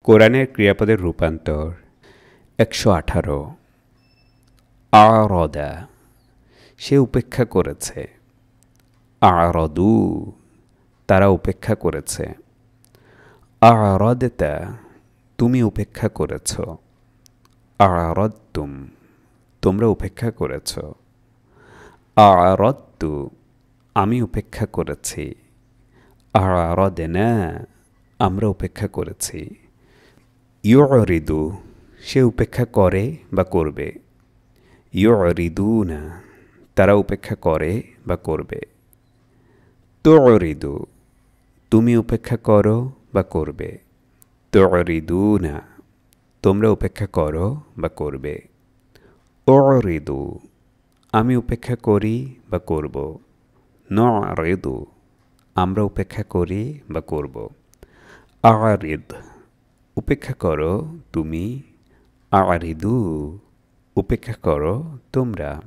কোরআনের ক্রিয়াপদের রূপান্তর ১১৮। আরদা, সে উপেক্ষা করেছে। আরদু, তারা উপেক্ষা করেছে। আরদতা, তুমি উপেক্ষা করেছ। আরদতুম, তোমরা উপেক্ষা করেছ। আরদতু, আমি উপেক্ষা করেছি। আরদনা, আমরা উপেক্ষা করেছি। ইউরিদু, সে উপেক্ষা করে বা করবে। ইউরিদুনা, তারা উপেক্ষা করে বা করবে। তুরিদু, তুমি উপেক্ষা করো বা করবে। তুরিদুনা, তোমরা উপেক্ষা করো বা করবে। উরিদু, আমি উপেক্ষা করি বা করব। নুরিদু, আমরা উপেক্ষা করি বা করব। আরিদ, উপেক্ষা করো তুমি। আরিদু, উপেক্ষা করো তোমরা।